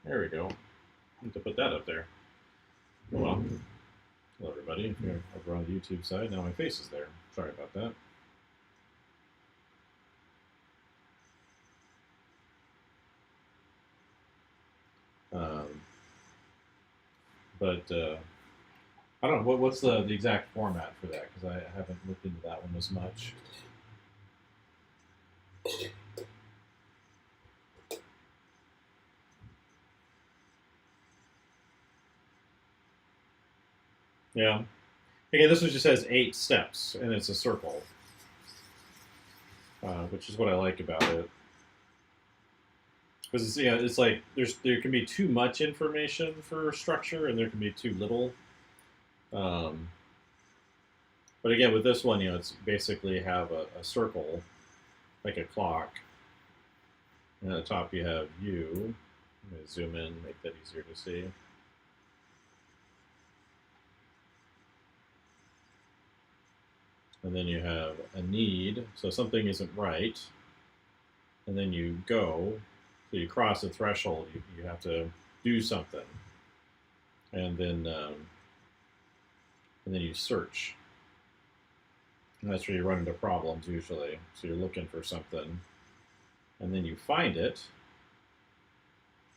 There we go. I need to put that up there. Oh, well, hello everybody. If you're over on the YouTube side, now my face is there. Sorry about that. Um, but I don't know what's the exact format for that because I haven't looked into that one as much. Yeah. Again, this one just has 8 steps and it's a circle, which is what I like about it. Because it's like there can be too much information for structure and there can be too little. Um, but again, with this one, it's basically have a circle like a clock, and at the top you have you. I'm going to zoom in, make that easier to see. And then you have a need, so something isn't right. And then you go, so you cross a threshold, you have to do something. And then you search. And that's where you run into problems usually. So you're looking for something, and then you find it.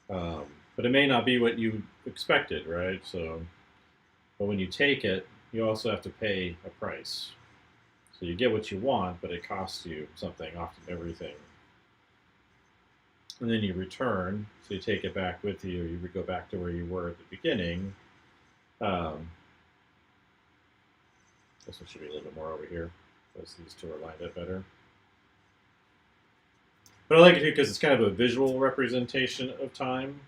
But it may not be what you expected, right? So, but when you take it, you also have to pay a price. So you get what you want, but it costs you something, often everything. And then you return, so you take it back with you, or you go back to where you were at the beginning. This one should be a little bit more over here, because these two are lined up better. But I like it here because it's kind of a visual representation of time.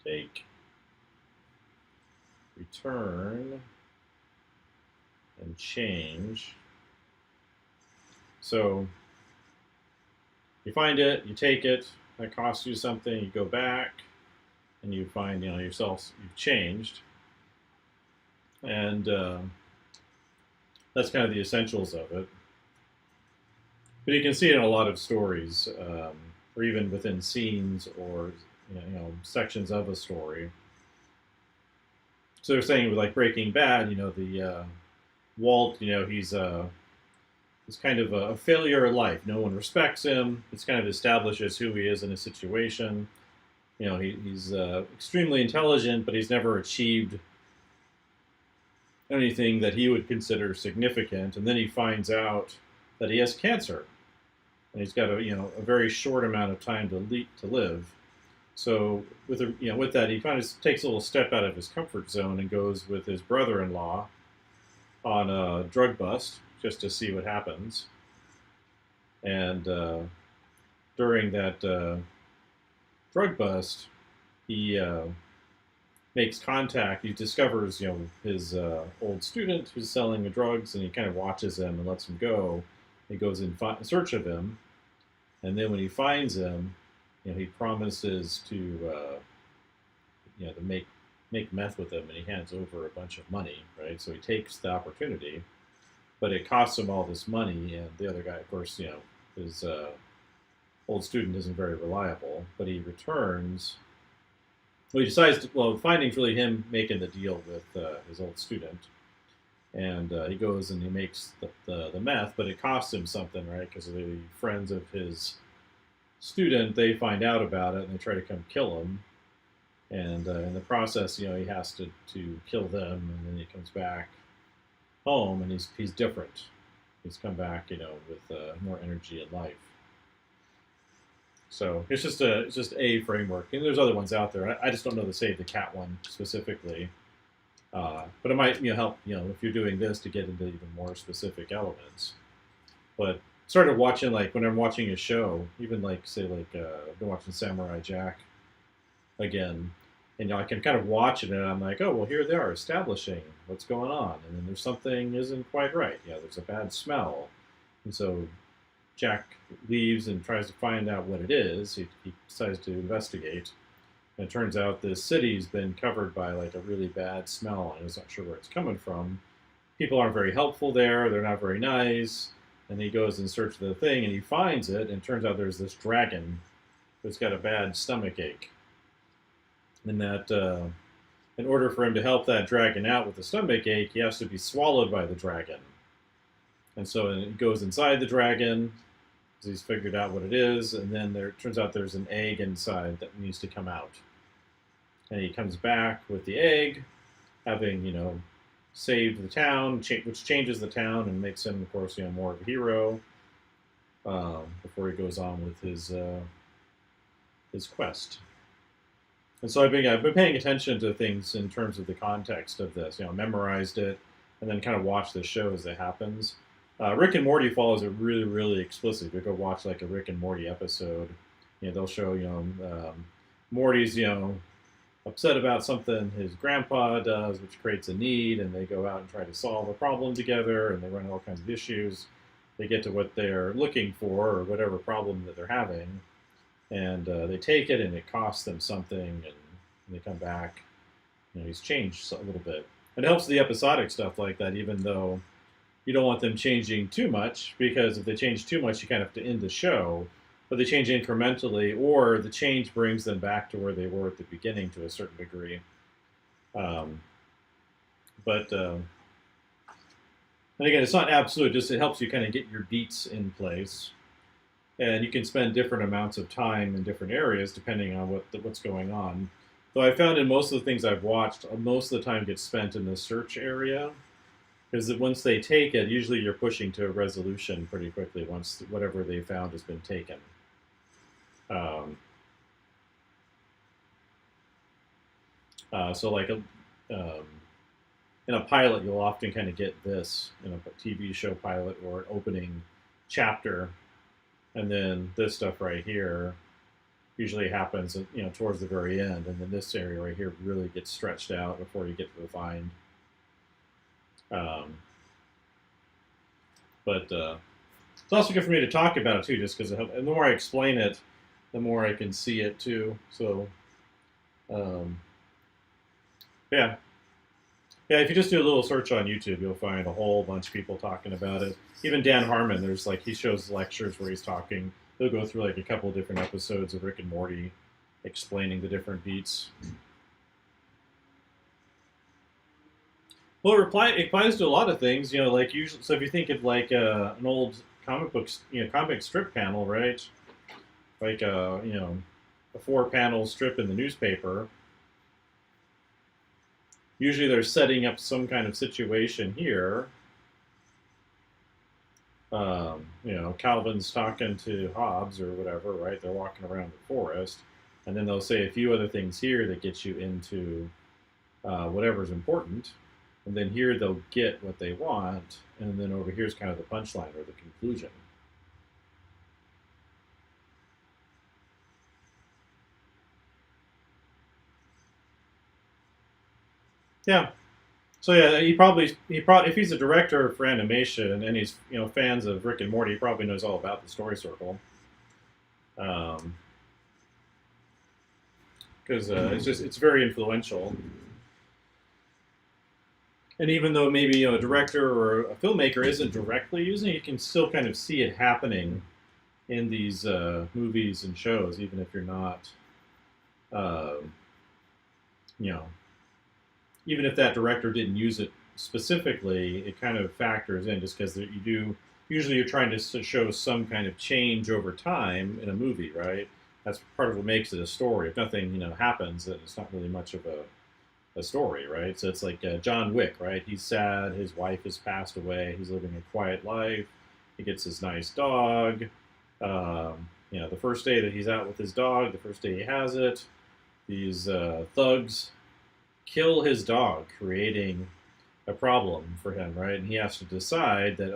Take, return, and change. So you find it, you take it, that costs you something, you go back, and you find yourself, you've changed. And that's kind of the essentials of it. But you can see it in a lot of stories, or even within scenes or sections of a story. So they're saying with like Breaking Bad, the Walt, he's kind of a failure in life. No one respects him. It's kind of establishes who he is in a situation. He's extremely intelligent, but he's never achieved anything that he would consider significant. And then he finds out that he has cancer, and he's got a very short amount of time to live. So with that, he kind of takes a little step out of his comfort zone and goes with his brother-in-law on a drug bust just to see what happens. And during that drug bust, he makes contact. He discovers his old student who's selling the drugs, and he kind of watches him and lets him go. He goes in search of him, and then when he finds him, he promises to make meth with him, and he hands over a bunch of money, right? So he takes the opportunity, but it costs him all this money, and the other guy, of course, his old student isn't very reliable, but he returns. Well, he decides the finding's really him making the deal with his old student, and he goes and he makes the meth, but it costs him something, right? Because the friends of his student, they find out about it and they try to come kill him, and in the process, he has to kill them, and then he comes back home and he's different. He's come back, with more energy and life. So it's just a framework, and there's other ones out there. I just don't know the Save the Cat one specifically, but it might help if you're doing this to get into even more specific elements. But started watching, like when I'm watching a show, even like say I've been watching Samurai Jack again, and I can kind of watch it and I'm like, oh well, here they are establishing what's going on, and then there's something isn't quite right. There's a bad smell, and so Jack leaves and tries to find out what it is. He decides to investigate, and it turns out this city's been covered by like a really bad smell, and he's not sure where it's coming from. People aren't very helpful there. They're not very nice. And he goes in search of the thing, and he finds it, and it turns out there's this dragon who's got a bad stomach ache, and that in order for him to help that dragon out with the stomach ache, he has to be swallowed by the dragon. And so he goes inside the dragon, because he's figured out what it is, and then there turns out there's an egg inside that needs to come out. And he comes back with the egg, having, saved the town, which changes the town and makes him, of course, more of a hero before he goes on with his quest. And so I've been paying attention to things in terms of the context of this. Memorized it, and then kind of watched the show as it happens. Rick and Morty follows it really, really explicitly. If you go watch like a Rick and Morty episode, they'll show Morty's upset about something his grandpa does, which creates a need, and they go out and try to solve a problem together, and they run all kinds of issues. They get to what they're looking for, or whatever problem that they're having, and they take it, and it costs them something, and they come back. He's changed a little bit. It helps the episodic stuff like that, even though you don't want them changing too much, because if they change too much, you kind of have to end the show. But they change incrementally, or the change brings them back to where they were at the beginning to a certain degree. And again, it's not absolute, just it helps you kind of get your beats in place. And you can spend different amounts of time in different areas depending on what's going on. Though I found in most of the things I've watched, most of the time gets spent in the search area. Because once they take it, usually you're pushing to a resolution pretty quickly once whatever they found has been taken. So like in a pilot, you'll often kind of get this in a TV show pilot or an opening chapter, and then this stuff right here usually happens towards the very end, and then this area right here really gets stretched out before you get to the find. But it's also good for me to talk about it too, just because the more I explain it, the more I can see it too. So, yeah. If you just do a little search on YouTube, you'll find a whole bunch of people talking about it. Even Dan Harmon, there's he shows lectures where he's talking. He'll go through a couple different episodes of Rick and Morty, explaining the different beats. Well, it applies to a lot of things, usually. So if you think of an old comic strip panel, right? Like a 4-panel strip in the newspaper. Usually they're setting up some kind of situation here. Calvin's talking to Hobbes or whatever, right? They're walking around the forest, and then they'll say a few other things here that get you into whatever's important. And then here they'll get what they want, and then over here's kind of the punchline or the conclusion. Yeah. So yeah, he probably if he's a director for animation and he's fans of Rick and Morty, he probably knows all about the story circle. Because it's very influential. And even though maybe a director or a filmmaker isn't directly using it, you can still kind of see it happening in these movies and shows, even if you're not, even if that director didn't use it specifically, it kind of factors in just because usually you're trying to show some kind of change over time in a movie, right? That's part of what makes it a story. If nothing, happens, then it's not really much of a story, right? So it's like John Wick, right? He's sad, his wife has passed away, he's living a quiet life, he gets his nice dog. The first day that he's out with his dog, the first day he has it, these thugs kill his dog, creating a problem for him, right? And he has to decide that,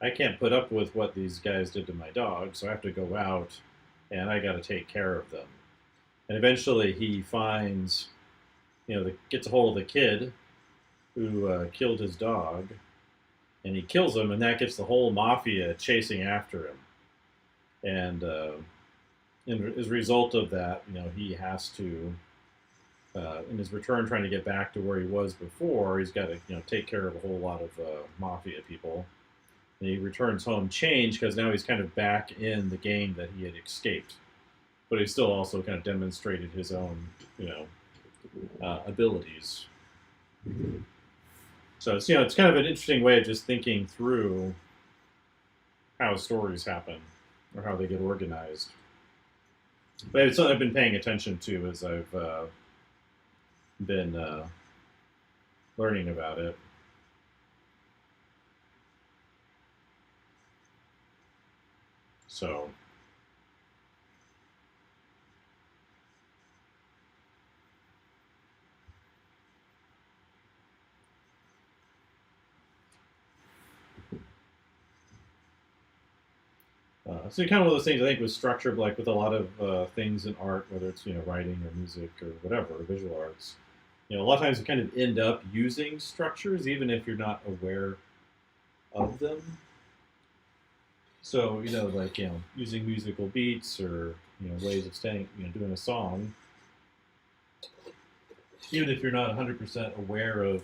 I can't put up with what these guys did to my dog, so I have to go out and I got to take care of them. And eventually he finds gets a hold of the kid who killed his dog, and he kills him, and that gets the whole mafia chasing after him. And as a result of that, he has to, in his return, trying to get back to where he was before, he's got to, take care of a whole lot of mafia people. And he returns home changed because now he's kind of back in the game that he had escaped. but he still also kind of demonstrated his own, abilities. So it's it's kind of an interesting way of just thinking through how stories happen or how they get organized. But it's something I've been paying attention to as I've been learning about it. So so kind of one of those things I think with structure, like with a lot of things in art, whether it's writing or music or whatever, or visual arts. A lot of times you kind of end up using structures even if you're not aware of them. So like using musical beats or ways of staying doing a song, even if you're not 100% aware of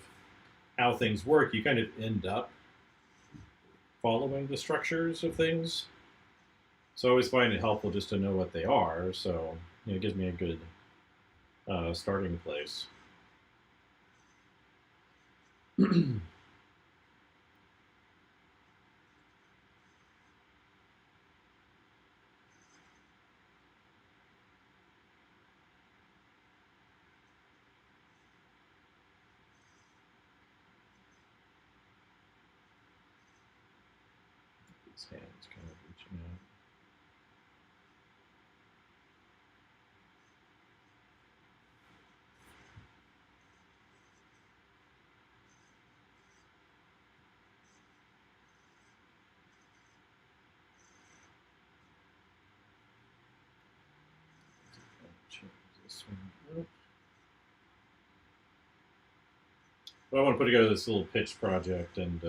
how things work, you kind of end up following the structures of things. So I always find it helpful just to know what they are. So it gives me a good starting place. His hands kind of reaching out. Change this one up. Well, I want to put together this little pitch project, and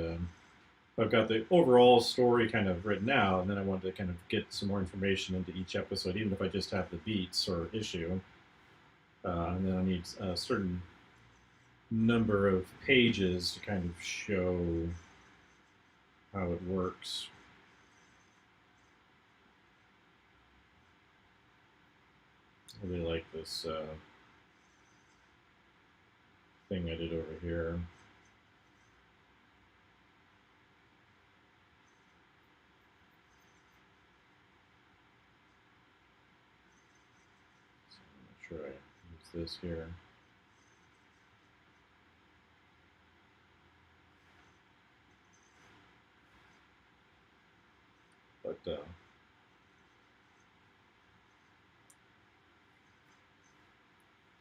I've got the overall story kind of written out, and then I want to kind of get some more information into each episode, even if I just have the beats or issue. And then I need a certain number of pages to kind of show how it works. I really like this thing I did over here. So I'm not sure I use this here. But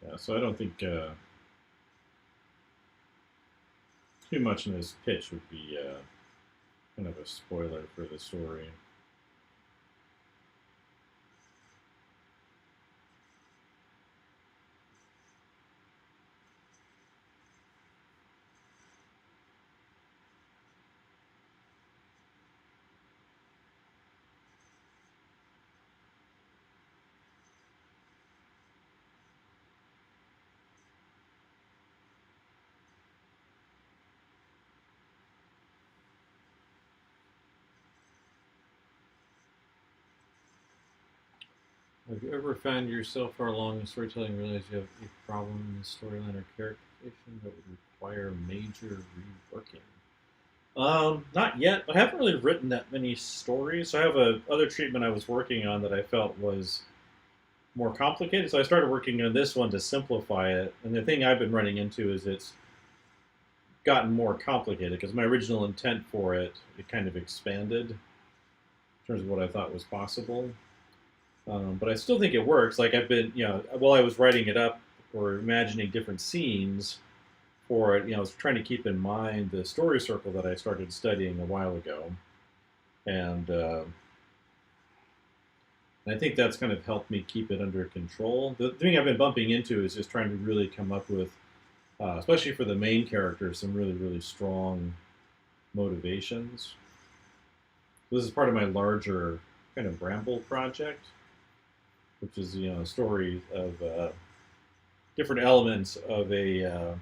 yeah, so I don't think too much in this pitch would be kind of a spoiler for the story. Have you ever found yourself far along in storytelling and realized you have a problem in the storyline or characterization that would require major reworking? Not yet. I haven't really written that many stories. So I have a other treatment I was working on that I felt was more complicated. So I started working on this one to simplify it. And the thing I've been running into is it's gotten more complicated because my original intent for it kind of expanded in terms of what I thought was possible. But I still think it works. Like I've been, while I was writing it up or imagining different scenes for it, I was trying to keep in mind the story circle that I started studying a while ago, and I think that's kind of helped me keep it under control. The thing I've been bumping into is just trying to really come up with, especially for the main characters, some really really strong motivations. This is part of my larger kind of bramble project, which is a story of different elements of a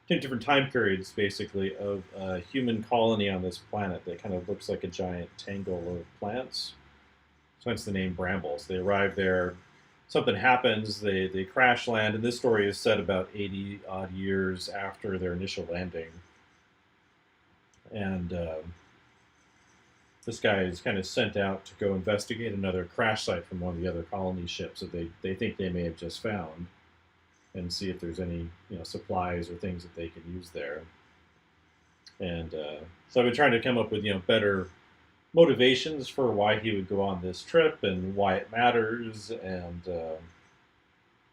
different time periods, basically, of a human colony on this planet that kind of looks like a giant tangle of plants. hence the name Brambles. They arrive there, something happens, they crash land, and this story is set about 80 odd years after their initial landing. And this guy is kind of sent out to go investigate another crash site from one of the other colony ships that they think they may have just found, and see if there's any supplies or things that they can use there. And so I've been trying to come up with better motivations for why he would go on this trip and why it matters and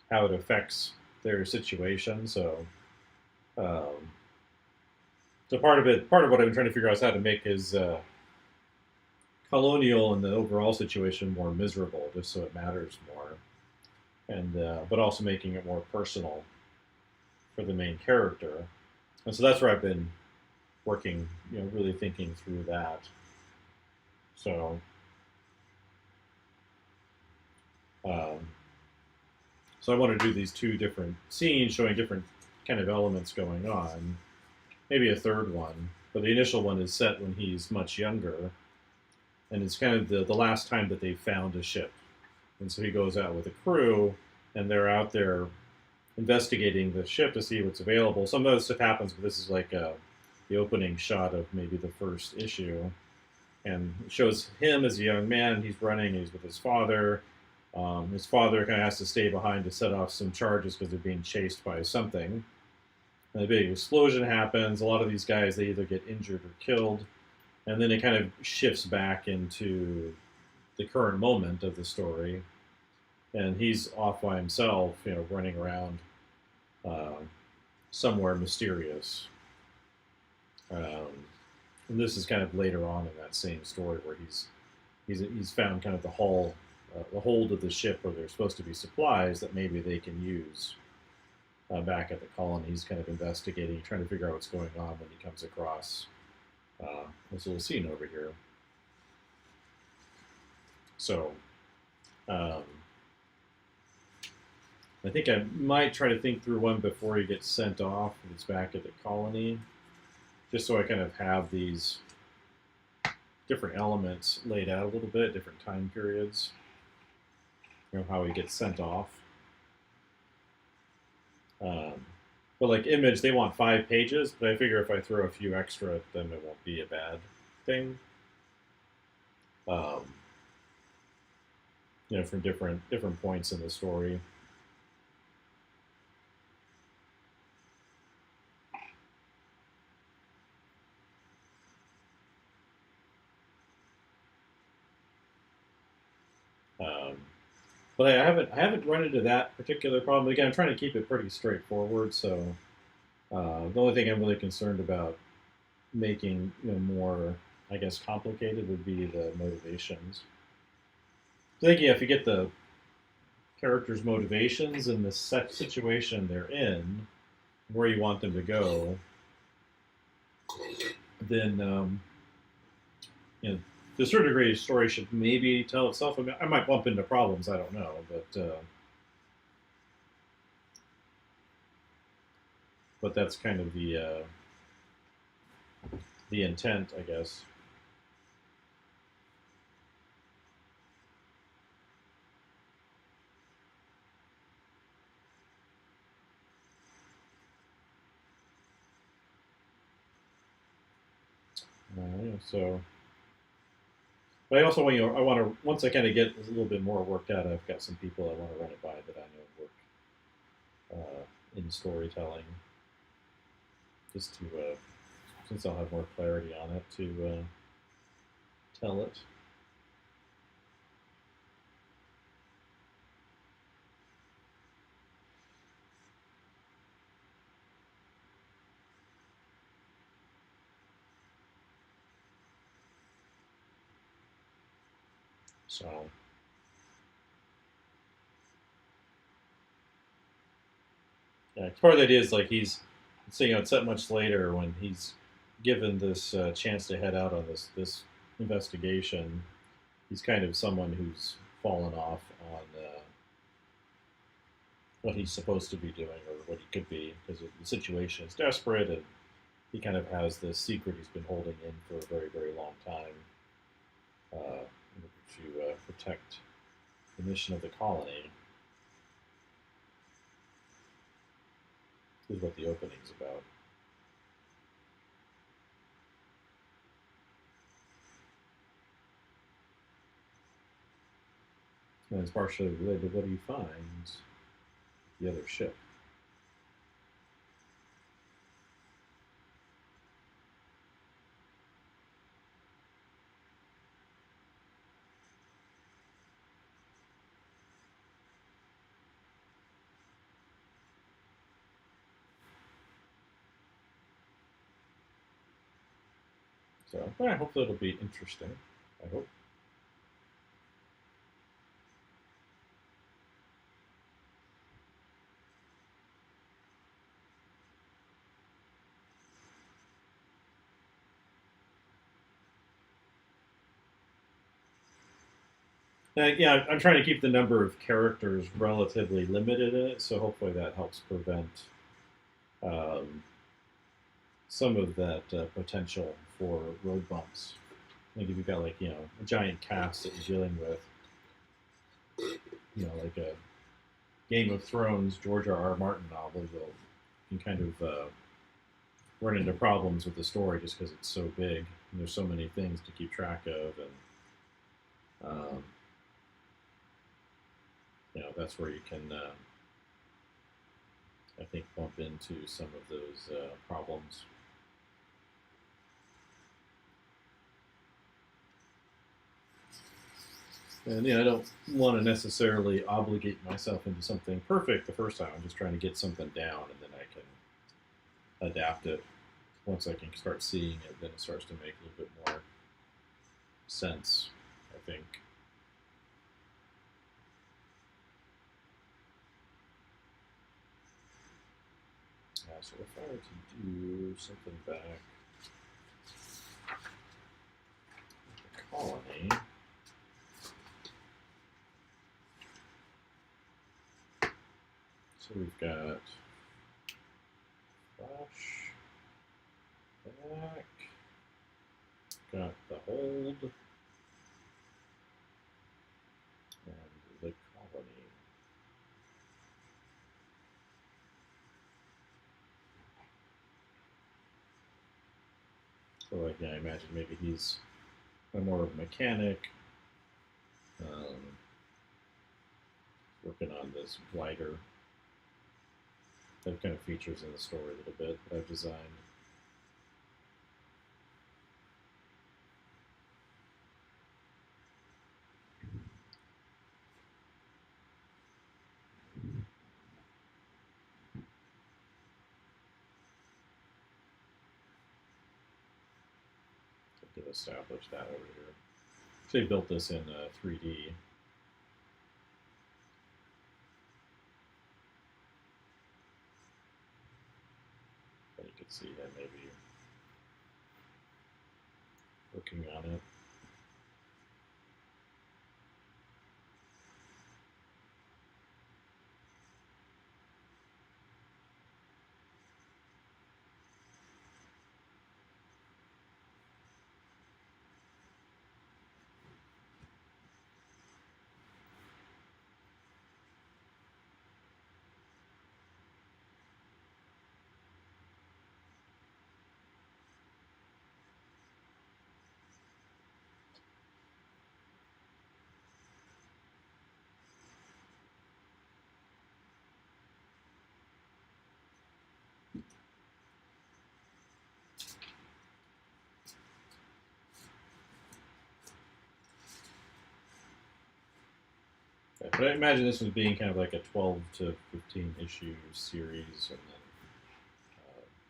how it affects their situation. Um, so part of what I've been trying to figure out is how to make his colonial and the overall situation more miserable, just so it matters more, and but also making it more personal for the main character. And so that's where I've been working, really thinking through that. So, um, so I want to do these two different scenes showing different kind of elements going on. Maybe a third one, but the initial one is set when he's much younger, and it's kind of the last time that they found a ship. And so he goes out with a crew, and they're out there investigating the ship to see what's available. Some of that stuff happens, but this is like the opening shot of maybe the first issue. And it shows him as a young man. He's running. He's with his father. His father kind of has to stay behind to set off some charges because they're being chased by something. And a big explosion happens. A lot of these guys, they either get injured or killed. And then it kind of shifts back into the current moment of the story. And he's off by himself, running around somewhere mysterious. And this is kind of later on in that same story where he's found kind of the hold of the ship where there's supposed to be supplies that maybe they can use back at the colony. He's kind of investigating, trying to figure out what's going on when he comes across this little scene over here. So I think I might try to think through one before he gets sent off and it's back at the colony, just so I kind of have these different elements laid out a little bit, different time periods, how he gets sent off. But like Image, they want 5 pages, but I figure if I throw a few extra at them, it won't be a bad thing. From different points in the story. But I haven't run into that particular problem. Again, I'm trying to keep it pretty straightforward. So the only thing I'm really concerned about making more, I guess, complicated would be the motivations. I think if you get the characters' motivations and the set situation they're in, where you want them to go, then to a certain degree, the story should maybe tell itself. I mean, I might bump into problems. I don't know, but that's kind of the intent, I guess. So, but I also want I want to once I kind of get a little bit more worked out. I've got some people I want to run it by that I know work in storytelling, just to since I'll have more clarity on it to tell it. So. Yeah, part of the idea is like he's, so it's set much later when he's given this chance to head out on this investigation. He's kind of someone who's fallen off on what he's supposed to be doing or what he could be because the situation is desperate, and he kind of has this secret he's been holding in for a very, very long time. to protect the mission of the colony. This is what the opening's about. And it's partially related to what he finds the other ship. So I hope that'll be interesting. I hope. Yeah, I'm trying to keep the number of characters relatively limited in it, so hopefully that helps prevent um, some of that potential for road bumps. Like if you've got like a giant cast that you're dealing with, like a Game of Thrones George R.R. Martin novel, you can kind of run into problems with the story just because it's so big and there's so many things to keep track of, and that's where you can I think bump into some of those problems. And I don't want to necessarily obligate myself into something perfect the first time. I'm just trying to get something down, and then I can adapt it. Once I can start seeing it, then it starts to make a little bit more sense, I think. So if I were to do something back with the colony, so we've got flash, back, got the hold, and the colony. So like, I imagine maybe he's more of a mechanic, working on this glider. That kind of features in the story a little bit that I've designed. I can establish that over here. So I built this in 3D. But you can see him maybe working on it. Okay, but I imagine this was being kind of like a 12 to 15 issue series, and then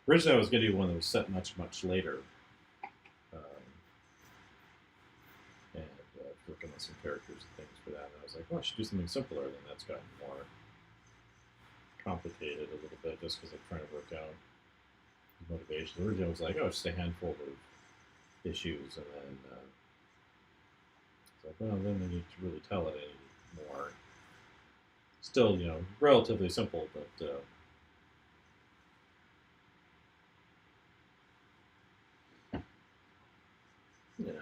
originally I was going to do one that was set much later, and working on some characters and things for that. And I was like, well, I should do something simpler. And then that's gotten more complicated a little bit, just because I'm trying to work out the motivation. Originally, I was like, oh, just a handful of issues, and then it's like, well, then I need to really tell it any more. Still, relatively simple, but you know,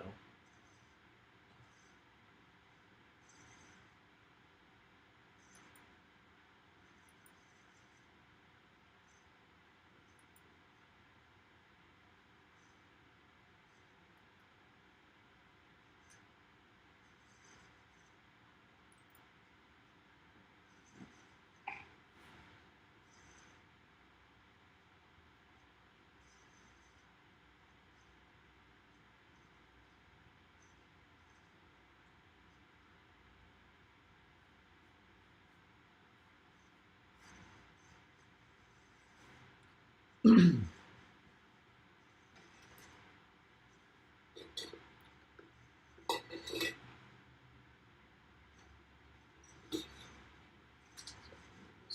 This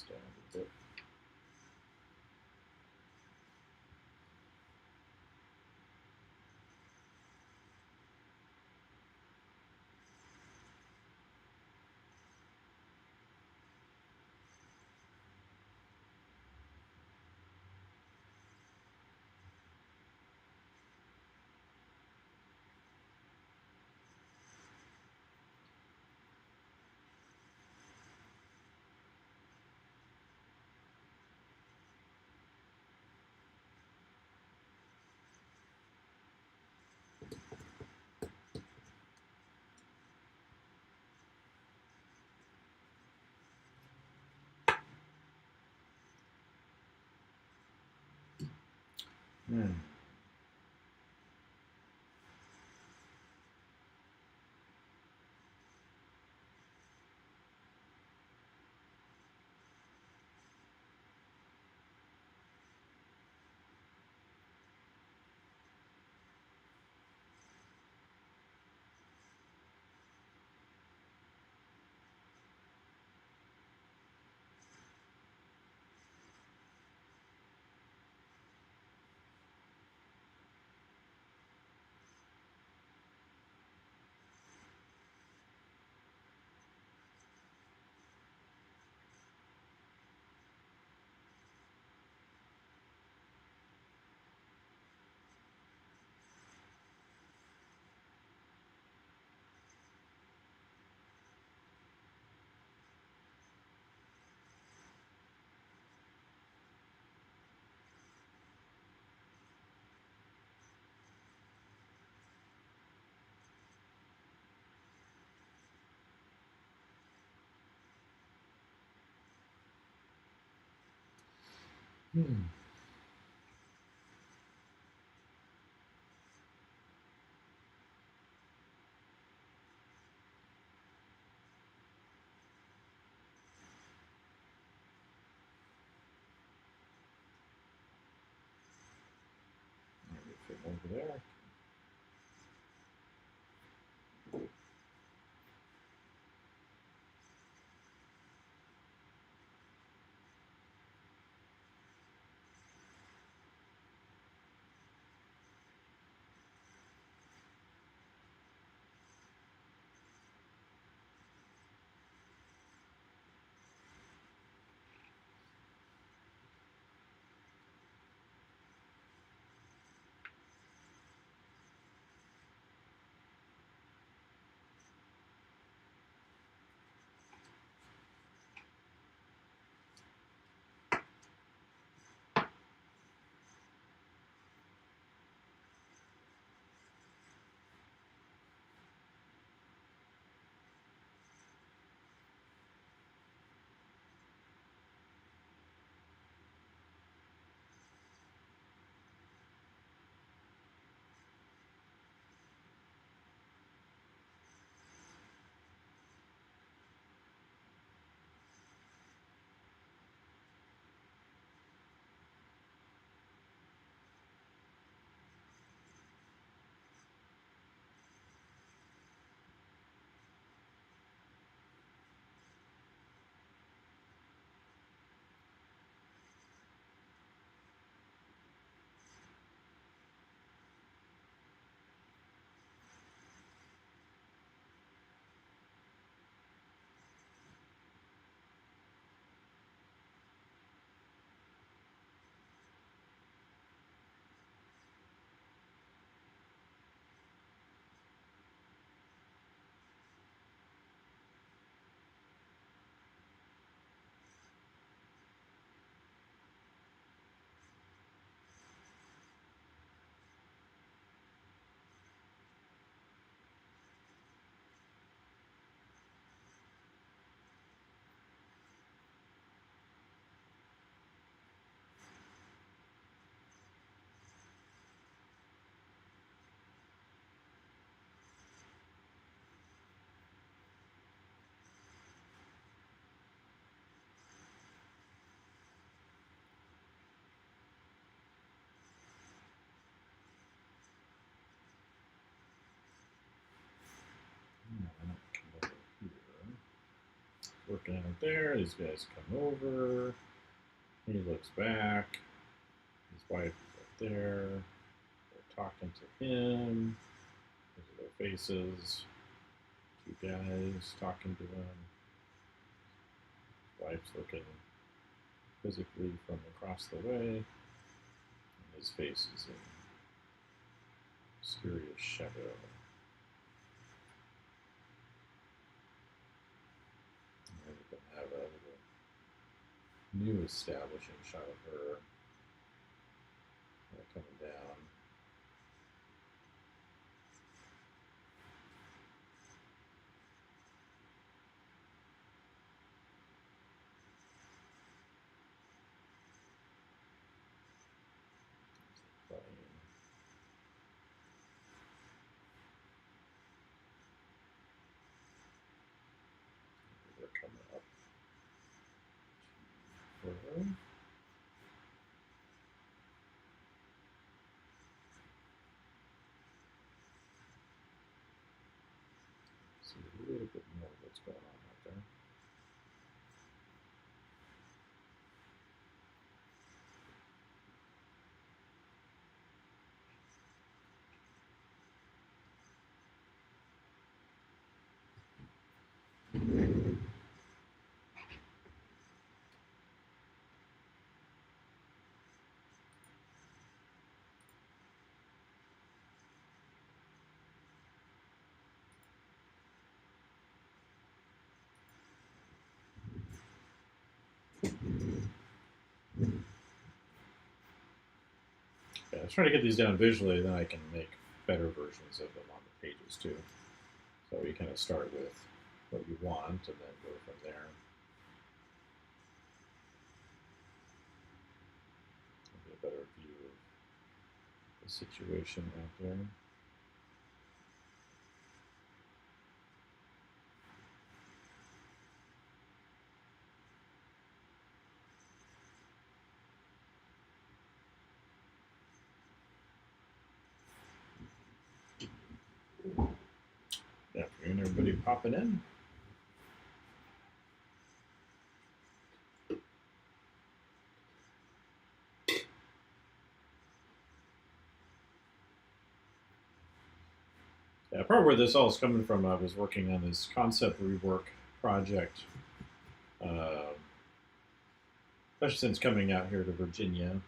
down a bit. Hmm. Hmm. Maybe fit over there. working out there. These guys come over. He looks back. His wife is up there. They're talking to him. Those are their faces. Two guys talking to him. His wife's looking physically from across the way. And his face is in mysterious shadow. And we can have a little new establishing shot of her coming down. They're coming up to her. See a little bit more of what's going on out there. Yeah, I was trying to get these down visually, then I can make better versions of them on the pages too. So you kind of start with what you want and then go from there. Get a better view of the situation out there. Good afternoon, everybody popping in. Yeah, part where this all is coming from, I was working on this concept rework project, especially since coming out here to Virginia.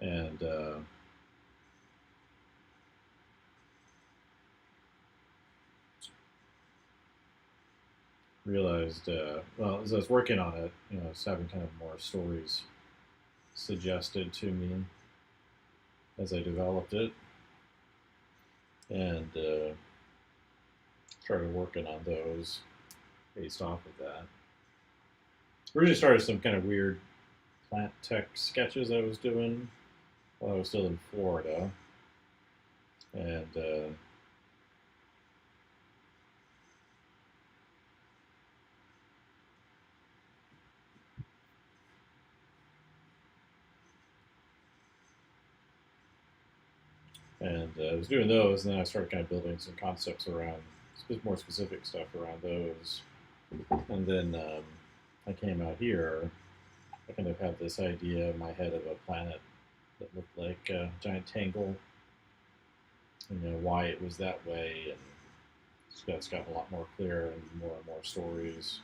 And realized, well, as I was working on it, I was having kind of more stories suggested to me as I developed it, and started working on those based off of that. Originally started some kind of weird plant tech sketches I was doing while I was still in Florida, and I was doing those, and then I started kind of building some concepts around more specific stuff around those. And then I came out here. I kind of had this idea in my head of a planet that looked like a giant tangle. Why it was that way, and it's gotten a lot more clear and more stories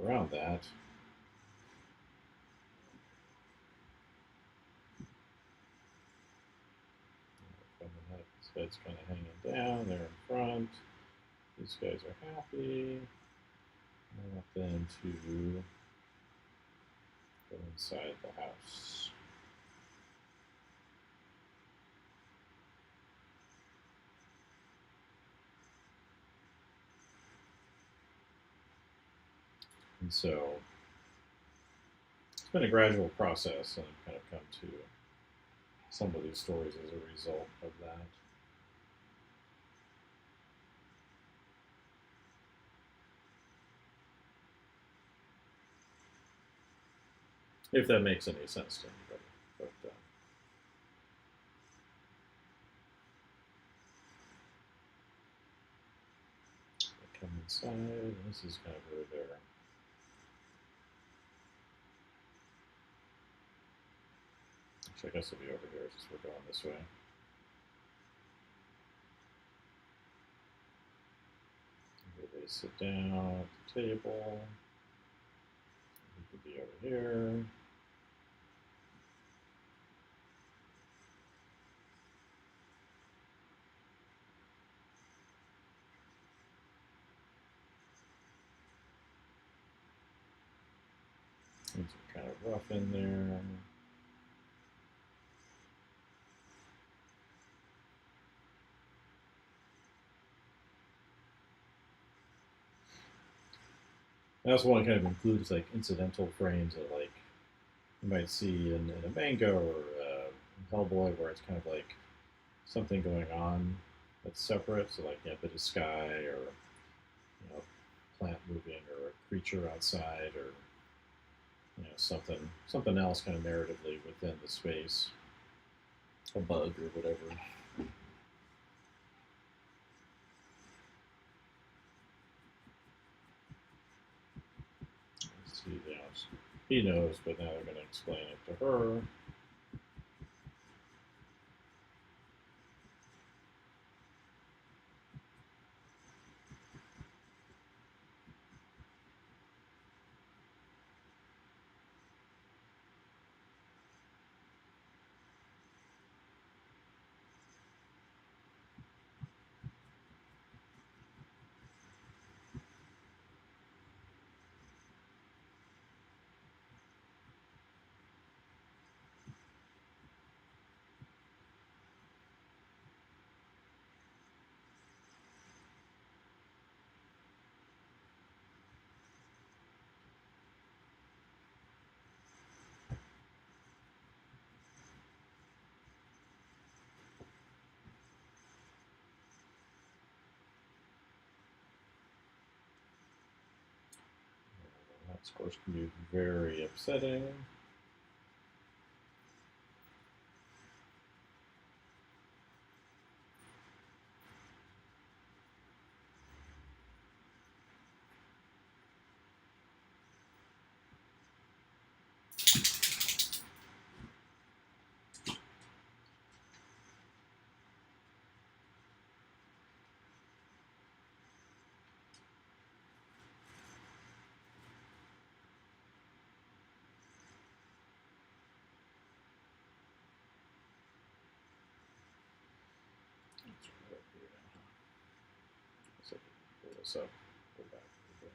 around that. This guy's kind of hanging down. They're in front. These guys are happy. I want them to go inside the house. And so it's been a gradual process, and I've kind of come to some of these stories as a result of that. If that makes any sense to anybody. But inside. This is kind of over there. Actually, I guess it'll be over here since we're going this way. Here they sit down at the table. We could be over here. Things are kind of rough in there. I also want to kind of include like incidental frames that like you might see in a manga or Hellboy, where it's kind of like something going on that's separate. So like a bit of sky or plant moving or a creature outside or something else kind of narratively within the space, a bug or whatever. Let's see, he knows, but now they're going to explain it to her. That, of course, can be very upsetting. So pull this up, go back a little bit.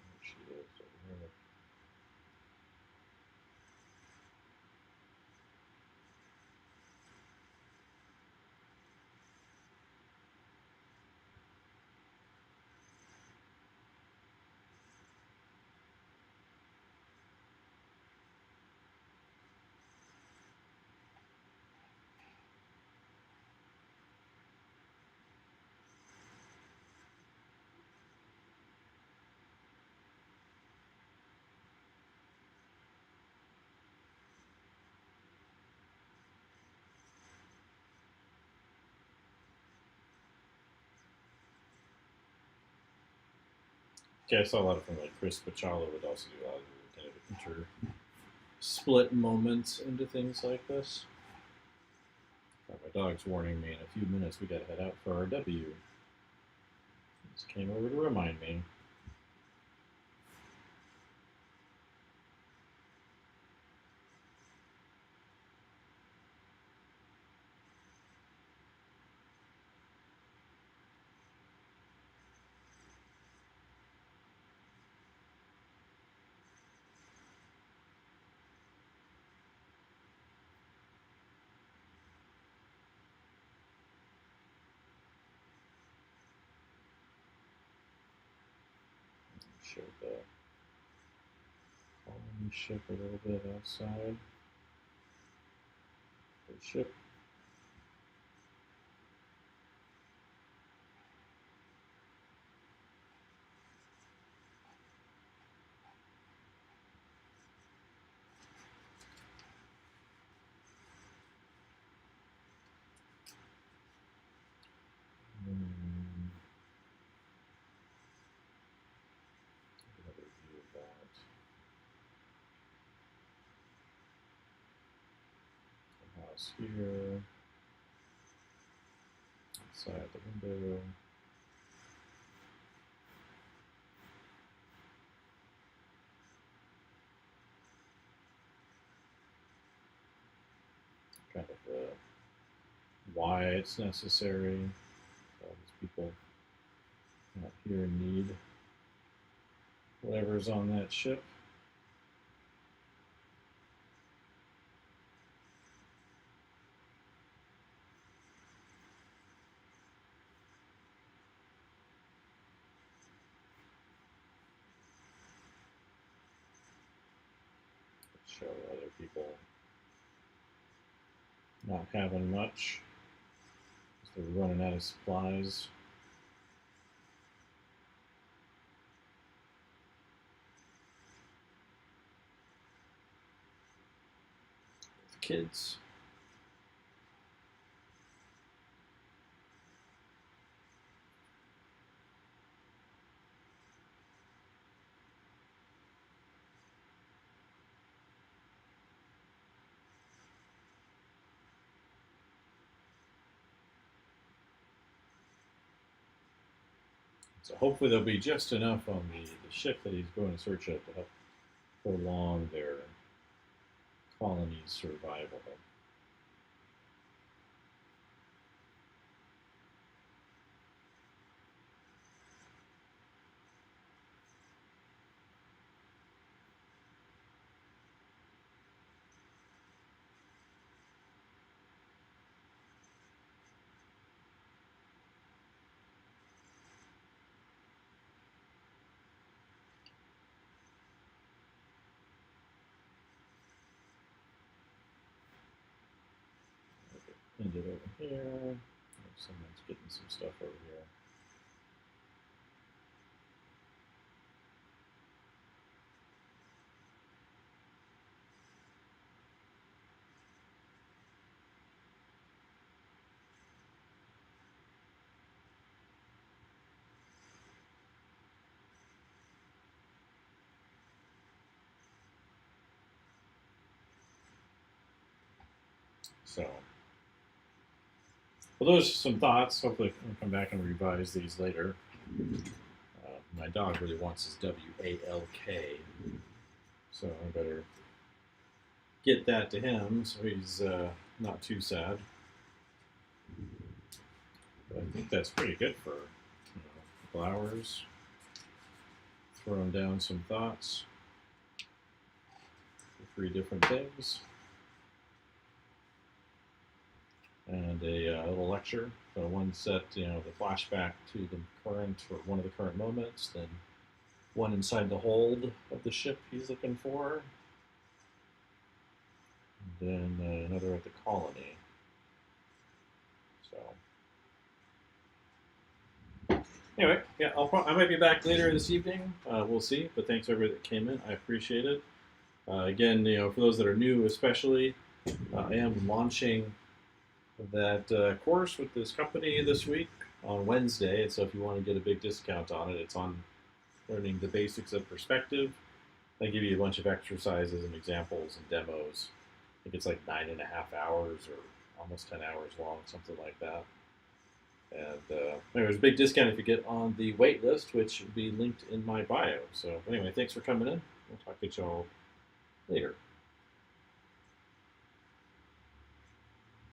There she is over here. Okay, I saw a lot of from like Chris Pachala would also do a lot of kind of split moments into things like this. My dog's warning me in a few minutes we gotta head out for our W. Just came over to remind me. Showed that. ship a little bit outside the ship. Another view of that. The house here. Outside the window. Kind of why it's necessary. All these people out here need whatever's on that ship. Show other people not having much. They're running out of supplies. With kids. So hopefully there'll be just enough on the ship that he's going to search out to help prolong their colony's survival. End it over here. Someone's getting some stuff over here. So, well, those are some thoughts. Hopefully, I'll come back and revise these later. My dog really wants his W-A-L-K, so I better get that to him so he's not too sad. But I think that's pretty good for a couple hours. Throwing down some thoughts for 3 different things. And a little lecture. So one set, the flashback to the current, or one of the current moments, then one inside the hold of the ship he's looking for, and then another at the colony. So anyway, yeah, I might be back later this evening. We'll see. But thanks everybody that came in. I appreciate it. Again, for those that are new, especially, I am launching that course with this company this week on Wednesday. And so if you want to get a big discount on it, it's on learning the basics of perspective. They give you a bunch of exercises and examples and demos. I think it's like 9.5 hours or almost 10 hours long, something like that. And there's a big discount if you get on the wait list, which will be linked in my bio. So anyway, thanks for coming in. We'll talk to y'all later.